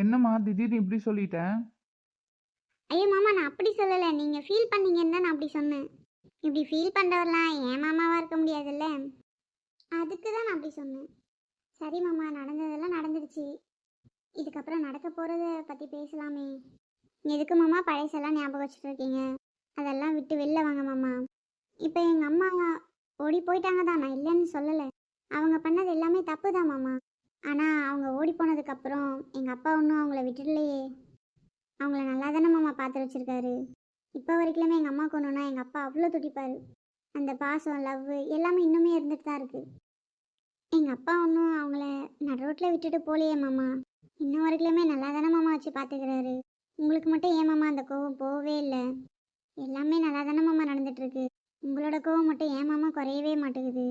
என்னம்மா திடீர்னு இப்படி சொல்லிட்டேன்? ஐயோ மாமா, நான் அப்படி சொல்லலை. நீங்கள் ஃபீல் பண்ணீங்கன்னு தான் நான் அப்படி சொன்னேன். இப்படி ஃபீல் பண்ணுறவர்லாம் என் மாமாவாக இருக்க முடியாதுல்ல. அதுக்கு தான் நான் அப்படி சொன்னேன். சரி மாமா, நடந்ததெல்லாம் நடந்துடுச்சு. இதுக்கப்புறம் நடக்க போகிறத பற்றி பேசலாமே. எதுக்கு மாமா பழசெல்லாம் ஞாபகம் வச்சுட்டு இருக்கீங்க? அதெல்லாம் விட்டு வெளில வாங்க மாமா. இப்போ எங்கள் அம்மா ஓடி போயிட்டாங்க தான், நான் இல்லைன்னு சொல்லலை. அவங்க பண்ணது எல்லாமே தப்பு தான் மாமா. ஆனால் அவங்க ஓடி போனதுக்கப்புறம் எங்கள் அப்பா ஒன்றும் அவங்கள விட்டுடலையே. அவங்கள நல்லா தானே மாமா பார்த்து வச்சிருக்காரு. இப்போ வரைக்குமே எங்கள் அம்மாவுக்கு ஒன்றுனா எங்கள் அப்பா அவ்வளோ துடிப்பார். அந்த பாசம், லவ் எல்லாமே இன்னுமே இருந்துட்டு தான் இருக்குது. எங்கள் அப்பா ஒன்றும் அவங்கள நடு ரோட்டில் விட்டுட்டு போலையே மாமா. இன்னும் வரைக்குமே நல்லா தானே மாமா வச்சு பார்த்துக்கிறாரு. உங்களுக்கு மட்டும் ஏன் மாமா அந்த கோவம் போகவே இல்லை? எல்லாமே நல்லா தானே மாமா நடந்துட்டுருக்கு. உங்களோட கோவம் மட்டும் ஏன் மாமா குறையவே மாட்டேங்குது?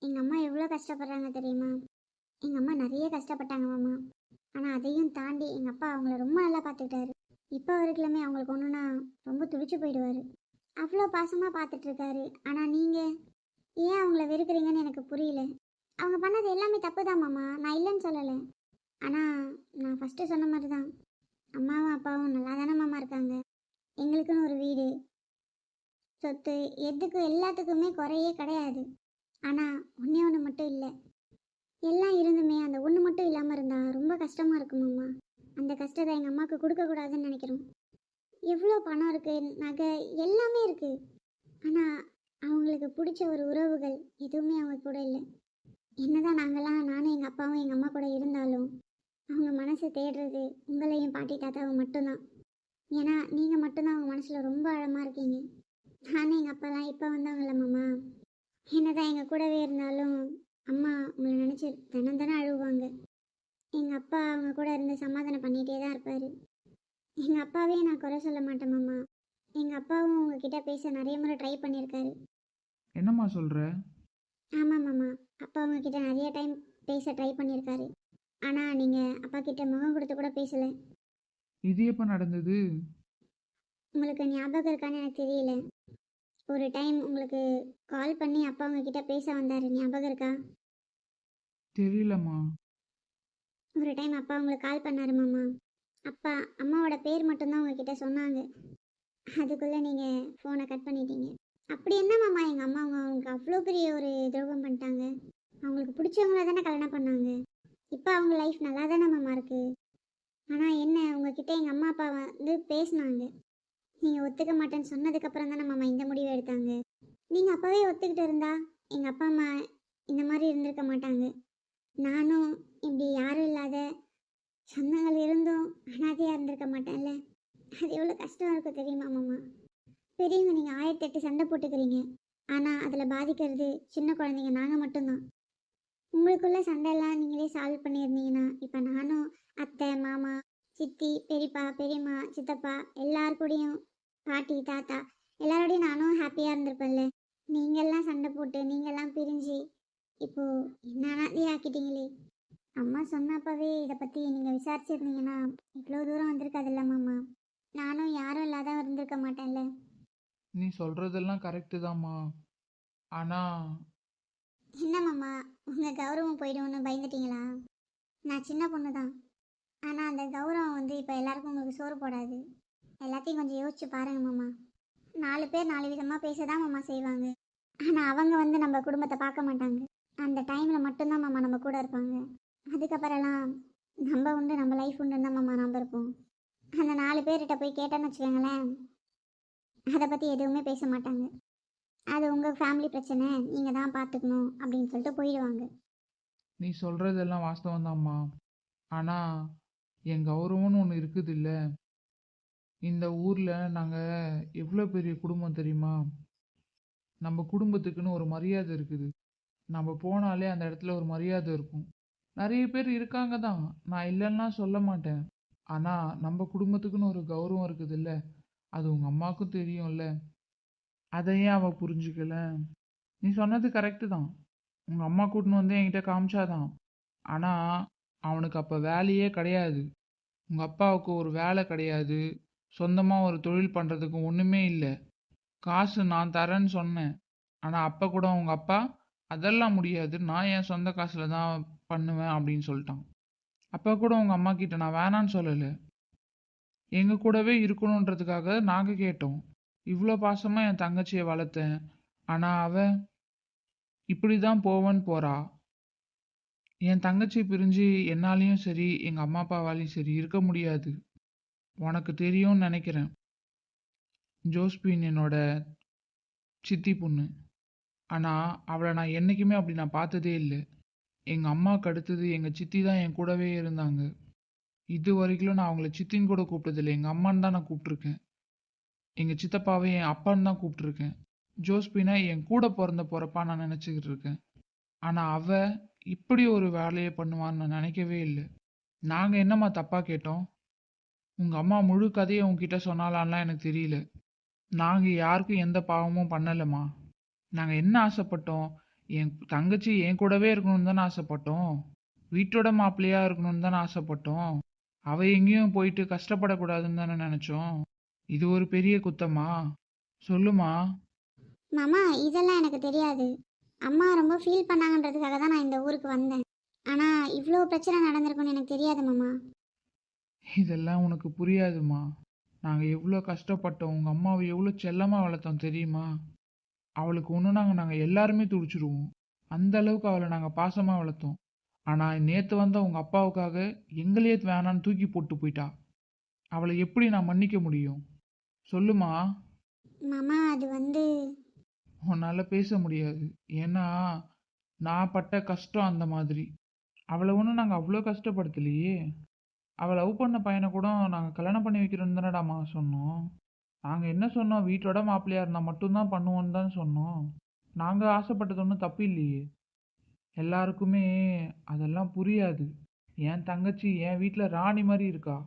எங்கள் அம்மா எவ்வளோ கஷ்டப்படுறாங்க தெரியுமா? எங்கள் அம்மா நிறைய கஷ்டப்பட்டாங்க மாமா. ஆனால் அதையும் தாண்டி எங்கள் அப்பா அவங்கள ரொம்ப நல்லா பார்த்துக்கிட்டாரு. இப்போ வரைக்குமே அவங்களுக்கு ஒன்றுனா ரொம்ப துடிச்சு போயிடுவார். அவ்வளோ பாசமாக பார்த்துட்ருக்காரு. ஆனால் நீங்கள் ஏன் அவங்கள வெறுக்கிறீங்கன்னு எனக்கு புரியல. அவங்க பண்ணது எல்லாமே தப்பு தான் மாமா, நான் இல்லைன்னு சொல்லலை. ஆனால் நான் ஃபஸ்ட்டு சொன்ன மாதிரி தான், அம்மாவும் அப்பாவும் நல்லா தானே மாமா இருக்காங்க. எங்களுக்குன்னு ஒரு வீடு, சொத்து, எதுக்கும் எல்லாத்துக்குமே குறையே கிடையாது. ஆனால் ஒன்றே ஒன்று மட்டும் இல்லை. எல்லாம் இருந்துமே அந்த ஒன்று மட்டும் இல்லாமல் இருந்தால் ரொம்ப கஷ்டமாக இருக்கும் மாமா. அந்த கஷ்டத்தை எங்கள் அம்மாவுக்கு கொடுக்கக்கூடாதுன்னு நினைக்கிறோம். எவ்வளோ பணம் இருக்குது, நகை எல்லாமே இருக்குது. ஆனால் அவங்களுக்கு பிடிச்ச ஒரு உறவுகள் எதுவுமே அவங்க கூட இல்லை. என்னதான் நானும் எங்கள் அப்பாவும் எங்கள் அம்மா கூட இருந்தாலும் அவங்க மனசு தேடுறது உங்களையும் பாட்டி தாத்தாவும் மட்டும்தான். ஏன்னா நீங்கள் மட்டும்தான் அவங்க மனசில் ரொம்ப ஆழமாக இருக்கீங்க. நானும் எங்கள் அப்பாலாம் இப்போ வந்தவங்கள மாமா. என்னதான் எங்கள் கூடவே இருந்தாலும் அம்மா உங்களை நினச்சி தினம் தினம் அழுவாங்க. எங்கள் அப்பா அவங்க கூட இருந்து சமாதானம் பண்ணிகிட்டே தான் இருப்பார். எங்கள் அப்பாவே நான் குறை சொல்ல மாட்டேன் மாமா. எங்கள் அப்பாவும் உங்ககிட்ட பேச நிறைய முறை ட்ரை பண்ணியிருக்காரு. என்னம்மா சொல்ற? ஆமாம் மாமா, அப்பா உங்ககிட்ட நிறைய டைம் பேச ட்ரை பண்ணியிருக்காரு. ஆனால் நீங்கள் அப்பா கிட்ட முகம் கொடுத்து கூட பேசலை. இது எப்போ நடந்தது? உங்களுக்கு ஞாபகம் இருக்கான்னு எனக்கு தெரியல. ஒரு டைம் உங்களுக்கு கால் பண்ணி அப்பா உங்ககிட்ட பேச வந்தார், ஞாபகம் இருக்கா? தெரியலம்மா. ஒரு டைம் அப்பா உங்களுக்கு கால் பண்ணாரு மாமா. அப்பா அம்மாவோட பேர் மட்டும்தான் உங்ககிட்ட சொன்னாங்க. அதுக்குள்ளே நீங்கள் ஃபோனை கட் பண்ணிட்டீங்க. அப்படி என்ன மாமா எங்கள் அம்மா அவங்களுக்கு அவ்வளோ பெரிய ஒரு துரோகம் பண்ணிட்டாங்க? அவங்களுக்கு பிடிச்சவங்கள தானே கல்யாணம் பண்ணாங்க. இப்போ அவங்க லைஃப் நல்லா தானே மாமா இருக்குது. ஆனால் என்ன, உங்ககிட்ட எங்கள் அம்மா அப்பா வந்து பேசினாங்க. நீங்கள் ஒத்துக்க மாட்டேன்னு சொன்னதுக்கப்புறம் தானே மாமா இந்த முடிவை எடுத்தாங்க. நீங்கள் அப்போவே ஒத்துக்கிட்டு இருந்தா எங்கள் அப்பா அம்மா இந்த மாதிரி இருந்திருக்க மாட்டாங்க. நானும் இப்படி யாரும் இல்லாத சொந்தங்கள் இருந்தும் அனாதையாக இருந்திருக்க மாட்டேன்ல. அது எவ்வளோ கஷ்டம் இருக்கும் தெரியுமா மாமா? பெரியவங்க நீங்கள் 1008 சண்டை போட்டுக்கிறீங்க, ஆனால் அதில் பாதிக்கிறது சின்ன குழந்தைங்க நாங்கள் மட்டும்தான். உங்களுக்குள்ள சண்டையெல்லாம் நீங்களே சால்வ் பண்ணியிருந்தீங்கன்னா இப்போ நானும் அத்தை, மாமா, சித்தி, பெரியப்பா, பெரியம்மா, சித்தப்பா எல்லார் கூடயும், பாட்டி, தாத்தா எல்லாரோடையும் நானும் ஹாப்பியாக இருந்திருப்பேன்ல. நீங்கள்லாம் சண்டை போட்டு நீங்கள்லாம் பிரிஞ்சு இப்போது என்ன அனாதையே ஆக்கிட்டீங்களே. அம்மா சொன்னப்பவே இதை பற்றி நீங்கள் விசாரிச்சிருந்தீங்கன்னா இவ்வளோ தூரம் வந்திருக்காதுல்ல மாமா. நானும் யாரும் இல்லாத இருந்திருக்க மாட்டேன்ல. நீ சொல்றதெல்லாம் கரெக்டு தாம்மா. ஆனா என்ன மாமா, உங்கள் கௌரவம் போயிடும்னு பயந்துட்டீங்களா? நான் சின்ன பொண்ணு தான், ஆனால் அந்த கௌரவம் வந்து இப்போ எல்லாருக்கும் உங்களுக்கு சோறு போடாது. எல்லாத்தையும் கொஞ்சம் யோசிச்சு பாருங்க மாமா. 4 பேர் 4 விதமாக பேச தான் மாமா செய்வாங்க. ஆனால் அவங்க வந்து நம்ம குடும்பத்தை பார்க்க மாட்டாங்க. அந்த டைமில் மட்டும்தான் மாமா நம்ம கூட இருப்பாங்க. அதுக்கப்புறம்லாம் நம்ம உண்டு, நம்ம லைஃப் உண்டுன்னு தான் மாமா நம்ம இருப்போம். அந்த 4 பேர்கிட்ட போய் கேட்டேன்னு வச்சுக்கோங்களேன், அதை பற்றி எதுவுமே பேச மாட்டாங்க. அது உங்கள் ஃபேமிலி பிரச்சனை, நீங்கள் தான் பார்த்துக்கணும் அப்படின்னு சொல்லிட்டு போயிடுவாங்க. நீ சொல்றதெல்லாம் வாஸ்தவம் தாம்மா. ஆனா என் கௌரவம்னு ஒன்று இருக்குது இல்ல. இந்த ஊர்ல நாங்க எவ்வளோ பெரிய குடும்பம் தெரியுமா? நம்ம குடும்பத்துக்குன்னு ஒரு மரியாதை இருக்குது. நம்ம போனாலே அந்த இடத்துல ஒரு மரியாதை இருக்கும். நிறைய பேர் இருக்காங்க தான், நான் இல்லைன்னா சொல்ல மாட்டேன். ஆனா நம்ம குடும்பத்துக்குன்னு ஒரு கௌரவம் இருக்குது இல்ல. அது உங்க அம்மாவுக்கும் தெரியும்ல. அதையே அவ புரிஞ்சுக்கல. நீ சொன்னது கரெக்டு தான். உங்க அம்மா கூட்டின்னு வந்து என்கிட்ட காமிச்சாதான். ஆனா அவனுக்கு அப்ப வேலையே கிடையாது. உங்க அப்பாவுக்கு ஒரு வேலை கிடையாது. சொந்தமா ஒரு தொழில் பண்றதுக்கு ஒண்ணுமே இல்லை. காசு நான் தரேன்னு சொன்னேன். ஆனா அப்ப கூட உங்க அப்பா அதெல்லாம் முடியாது, நான் என் சொந்த காசுல தான் பண்ணுவேன் அப்படின்னு சொல்லிட்டான். அப்போ கூட உங்கள் அம்மா கிட்ட நான் வேணான்னு சொல்லலை. எங்கள் கூடவே இருக்கணுன்றதுக்காக நாங்கள் கேட்டோம். இவ்வளோ பாசமாக என் தங்கச்சியை வளர்த்தேன். ஆனால் அவ இப்படி தான் போவேன்னு போறா. என் தங்கச்சி பிரிஞ்சு என்னாலையும் சரி எங்கள் அம்மா அப்பாவாலையும் சரி இருக்க முடியாது. உனக்கு தெரியும்னு நினைக்கிறேன். ஜோஸ்பின் என்னோட சித்தி பொண்ணு. ஆனால் அவளை நான் என்றைக்குமே அப்படி நான் பார்த்ததே இல்லை. எங்கள் அம்மாவுக்கு அடுத்தது எங்கள் சித்தி தான் என் கூடவே இருந்தாங்க. இது வரைக்கும் நான் அவங்கள சித்தின்னு கூட கூப்பிட்டதில்லை. எங்கள் அம்மான்னு தான் நான் கூப்பிட்ருக்கேன். எங்கள் சித்தப்பாவை என் அப்பான்னு தான் கூப்பிட்ருக்கேன். ஜோஸ்பினை என் கூட பிறந்த பொறப்பா நான் நினச்சிக்கிட்டு இருக்கேன். ஆனால் அவ இப்படி ஒரு வேலையை பண்ணுவான்னு நான் நினைக்கவே இல்லை. நாங்கள் என்னம்மா தப்பாக கேட்டோம்? உங்கள் அம்மா முழு கதையை உங்ககிட்ட சொன்னாலான்லாம் எனக்கு தெரியல. நாங்கள் யாருக்கும் எந்த பாவமும் பண்ணலைம்மா. நாங்கள் என்ன ஆசைப்பட்டோம்? என் தங்கச்சி என் கூடவே இருக்கணும்னு தானே ஆசைப்பட்டோம். வீட்டோட மாப்பிள்ளையா இருக்கணும்னு தானே ஆசைப்பட்டோம். அவள் எங்கேயும் போயிட்டு கஷ்டப்படக்கூடாதுன்னு தானே நினச்சோம். இது ஒரு பெரிய குத்தமா? சொல்லுமா. மாமா இதெல்லாம் எனக்கு தெரியாது. அம்மா ரொம்ப ஃபீல் பண்ணாங்கன்றதுக்காக தான் நான் இந்த ஊருக்கு வந்தேன். ஆனால் இவ்வளோ பிரச்சனை நடந்திருக்குன்னு எனக்கு தெரியாது மாமா. இதெல்லாம் உனக்கு புரியாதுமா. நாங்கள் எவ்வளோ கஷ்டப்பட்டோம். உங்கள் அம்மாவை எவ்வளோ செல்லமாக வளர்த்தோம் தெரியுமா? அவளுக்கு நாங்கள் எல்லாருமே துடிச்சிருவோம். அந்த அளவுக்கு அவளை நாங்கள் பாசமாக வளர்த்தோம். ஆனால் நேற்று வந்த உங்கள் அப்பாவுக்காக எங்களையே வேணான்னு தூக்கி போட்டு போயிட்டா. அவளை எப்படி நான் மன்னிக்க முடியும்? சொல்லுமா. மாமா அது வந்து உன்னால் பேச முடியாது. ஏன்னா நான் பட்ட கஷ்டம் அந்த மாதிரி. அவளை ஒன்றும் நாங்கள் அவ்வளோ கஷ்டப்படுத்தலையே. அவள் லவ் பண்ண பையனை கூட நாங்கள் கல்யாணம் பண்ணி வைக்கிறோன்னு தானடாமா சொன்னோம். நாங்கள் என்ன சொன்னோம்? வீட்டோட மாப்பிள்ளையா இருந்தால் மட்டும்தான் பண்ணுவோன்னு தான் சொன்னோம். நாங்கள் ஆசைப்பட்டது ஒன்றும் தப்பு இல்லையே. எல்லாருக்குமே அதெல்லாம் புரியாது. என் தங்கச்சி என் வீட்டில் ராணி மாதிரி இருக்கா.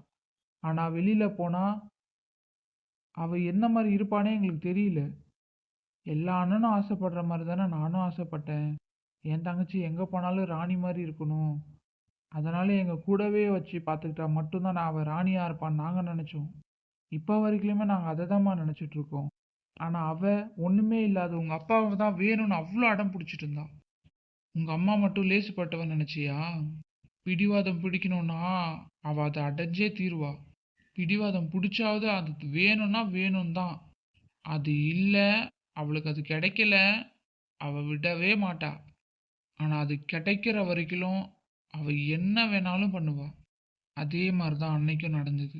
ஆனால் வெளியில் போனால் அவள் என்ன மாதிரி இருப்பானே எங்களுக்கு தெரியல. எல்லா அண்ணனும் ஆசைப்படுற மாதிரி தானே நானும் ஆசைப்பட்டேன். என் தங்கச்சி எங்கே போனாலும் ராணி மாதிரி இருக்கணும். அதனால எங்கள் கூடவே வச்சு பார்த்துக்கிட்டா மட்டும்தான் நான் அவள் ராணியாக இருப்பான்னு நாங்கள் நினச்சோம். இப்போ வரைக்குமே நாங்கள் அதை தான்மா நினச்சிட்டு இருக்கோம். ஆனால் அவள் ஒன்றுமே இல்லாத உங்கள் அப்பாவை தான் வேணும்னு அவ்வளோ அடம் பிடிச்சிட்டு இருந்தா. உங்கள் அம்மா மட்டும் லேசுப்பட்டவன் நினச்சியா? பிடிவாதம் பிடிக்கணும்னா அவள் அதை அடைஞ்சே தீருவா. பிடிவாதம் பிடிச்சாவது அது வேணும்னா வேணும் தான். அது இல்லை, அவளுக்கு அது கிடைக்கல, அவள் விடவே மாட்டா. ஆனால் அது கிடைக்கிற வரைக்கும் அவள் என்ன வேணாலும் பண்ணுவா. அதே மாதிரி தான் அன்னைக்கும் நடந்தது.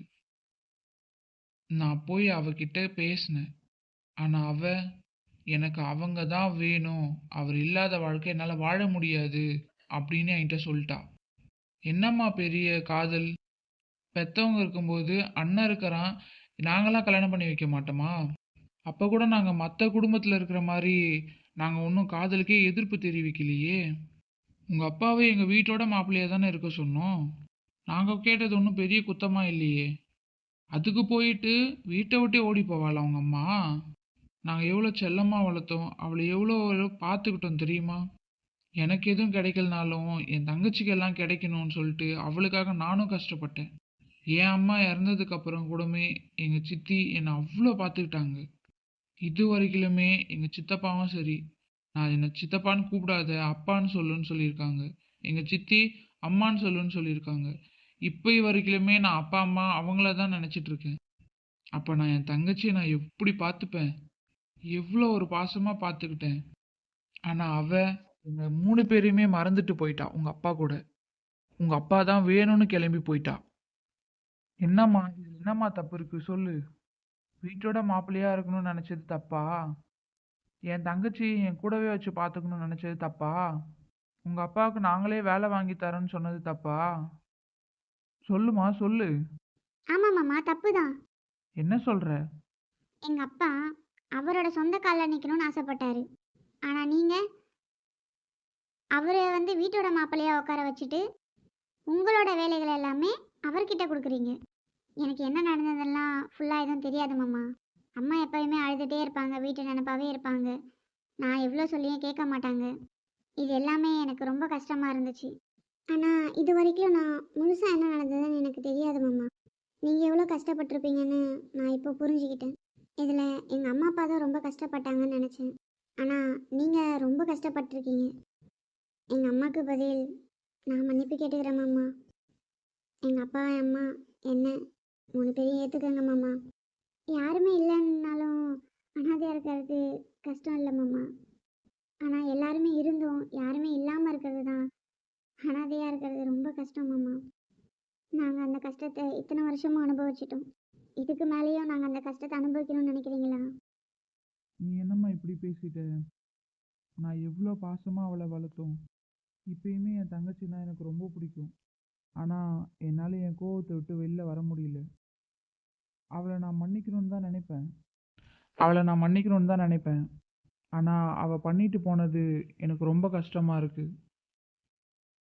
நான் போய் அவகிட்ட பேசினேன். ஆனால் அவ எனக்கு அவங்க தான் வேணும், அவர் இல்லாத வாழ்க்கை என்னால் வாழ முடியாது அப்படின்னு என்கிட்ட சொல்லிட்டா. என்னம்மா பெரிய காதல்? பெத்தவங்க இருக்கும்போது அண்ணன் இருக்கிறான், நாங்களாம் கல்யாணம் பண்ணி வைக்க மாட்டோமா? அப்போ கூட நாங்கள் மற்ற குடும்பத்தில் இருக்கிற மாதிரி நாங்கள் ஒன்றும் காதலுக்கே எதிர்ப்பு தெரிவிக்கலையே. உங்கள் அப்பாவை எங்கள் வீட்டோட மாப்பிள்ளையாக தானே இருக்க சொன்னோம். நாங்கள் கேட்டது ஒன்றும் பெரிய குத்தமாக இல்லையே. அதுக்கு போயிட்டு வீட்டை விட்டே ஓடி போவாளா அவங்க அம்மா? நாங்கள் எவ்வளோ செல்லமாக வளர்த்தோம், அவளை எவ்வளோ பார்த்துக்கிட்டோம் தெரியுமா? எனக்கு எதுவும் கிடைக்கலனாலும் என் தங்கச்சிக்கு எல்லாம் கிடைக்கணும்னு சொல்லிட்டு அவளுக்காக நானும் கஷ்டப்பட்டேன். என் அம்மா இறந்ததுக்கு அப்புறம் கூடமே எங்கள் சித்தி என்னை அவ்வளோ பார்த்துக்கிட்டாங்க. இது வரைக்குமே எங்கள் சித்தப்பாவும் சரி, நான் என்னை சித்தப்பான்னு கூப்பிடாத அப்பான்னு சொல்லுன்னு சொல்லியிருக்காங்க. எங்கள் சித்தி அம்மான்னு சொல்லுன்னு சொல்லியிருக்காங்க. இப்போ வரைக்குமே நான் அப்பா அம்மா அவங்கள தான் நினச்சிட்டு இருக்கேன். அப்போ நான் என் தங்கச்சியை நான் எப்படி பார்த்துப்பேன்? எவ்வளோ ஒரு பாசமாக பார்த்துக்கிட்டேன். ஆனால் அவ எங்கள் 3 பேரையுமே மறந்துட்டு போயிட்டா உங்கள் அப்பா கூட. உங்கள் அப்பா தான் வேணும்னு கிளம்பி போயிட்டா. என்னம்மா இது என்னம்மா தப்பு இருக்கு சொல்லு. வீட்டோட மாப்பிள்ளையா இருக்கணும்னு நினச்சது தப்பா? என் தங்கச்சி என் கூடவே வச்சு பார்த்துக்கணும்னு நினச்சது தப்பா? உங்கள் அப்பாவுக்கு நாங்களே வேலை வாங்கி தரோன்னு சொன்னது தப்பா? சொல்லுமா சொல்லு. ஆமாம் மாமா தப்பு தான். என்ன சொல்கிற? எங்கள் அப்பா அவரோட சொந்த காலில் நிற்கணும்னு ஆசைப்பட்டாரு. ஆனால் நீங்கள் அவரை வந்து வீட்டோட மாப்பிள்ளையாக உட்கார வச்சுட்டு உங்களோட வேலைகள் எல்லாமே அவர்கிட்ட கொடுக்குறீங்க. எனக்கு என்ன நடந்ததெல்லாம் ஃபுல்லாக எதுவும் தெரியாது மாமா. அம்மா எப்போயுமே அழுதுகிட்டே இருப்பாங்க, வீட்டு நினப்பாவே இருப்பாங்க. நான் எவ்வளோ சொல்லியும் கேட்க மாட்டாங்க. இது எல்லாமே எனக்கு ரொம்ப கஷ்டமாக இருந்துச்சு. ஆனால் இது வரைக்கும் நான் முழுசாக என்ன நடந்ததுன்னு எனக்கு தெரியாது மாமா. நீங்கள் எவ்வளோ கஷ்டப்பட்டிருப்பீங்கன்னு நான் இப்போ புரிஞ்சுக்கிட்டேன். இதில் எங்கள் அம்மா அப்பா தான் ரொம்ப கஷ்டப்பட்டாங்கன்னு நினச்சேன். ஆனால் நீங்கள் ரொம்ப கஷ்டப்பட்டிருக்கீங்க. எங்கள் அம்மாவுக்கு பதில் நான் மன்னிப்பு கேட்டுக்கிறேன் மாமா. எங்கள் அப்பா அம்மா என்ன 3 பேரையும் ஏற்றுக்கங்க மாமா. யாருமே இல்லைன்னாலும் அனாதையாக இருக்கிறது கஷ்டம் இல்லை மாமா. ஆனால் எல்லாருமே இருந்தும் யாருமே இல்லாமல் இருக்கிறது தான் அனாதையாக இருக்கிறது ரொம்ப கஷ்டம் மாமா. நாங்கள் அந்த கஷ்டத்தை இத்தனை வருஷமும் அனுபவிச்சிட்டோம். இதுக்கு மேலேயும் நாங்கள் அந்த கஷ்டத்தை அனுபவிக்கணும்னு நினைக்கிறீங்களா? நீ என்னம்மா இப்படி பேசிட்ட? நான் எவ்வளோ பாசமாக அவளை வளர்த்தோம். இப்பயுமே என் தங்கச்சின்னா எனக்கு ரொம்ப பிடிக்கும். ஆனால் என்னால் என் கோவத்தை விட்டு வெளில வர முடியல. அவளை நான் மன்னிக்கணும்னு தான் நினைப்பேன். ஆனால் அவள் பண்ணிட்டு போனது எனக்கு ரொம்ப கஷ்டமாக இருக்குது.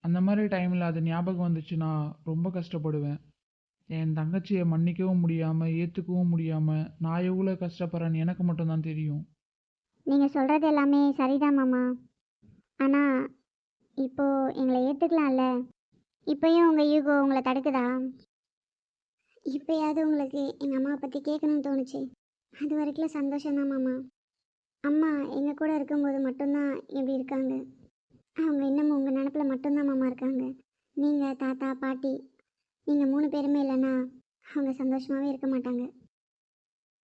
அந்த மாதிரி டைமில் அது ஞாபகம் வந்துச்சுன்னா ரொம்ப கஷ்டப்படுவேன். என் தங்கச்சியை மன்னிக்கவும் முடியாமல் ஏற்றுக்கவும் முடியாமல் நான் எவ்வளோ கஷ்டப்படுறேன்னு எனக்கு மட்டும்தான் தெரியும். நீங்கள் சொல்கிறது எல்லாமே சரிதான் மாமா. ஆனால் இப்போது எங்களை ஏற்றுக்கலாம்ல? இப்போயும் உங்கள் ஈகோ உங்களை தடுக்குதா? இப்போயாவது உங்களுக்கு எங்கள் அம்மாவை பற்றி கேட்கணும்னு தோணுச்சு. அது வரைக்கும் சந்தோஷம்தான் மாமா. அம்மா எங்கள் கூட இருக்கும்போது மட்டும்தான் இப்படி இருக்காங்க. அவங்க இன்னமும் உங்கள் நினப்பில் மட்டும்தான் மாமா இருக்காங்க. நீங்கள் தாத்தா பாட்டி நீங்கள் 3 பேருமே இல்லைன்னா அவங்க சந்தோஷமாகவே இருக்க மாட்டாங்க.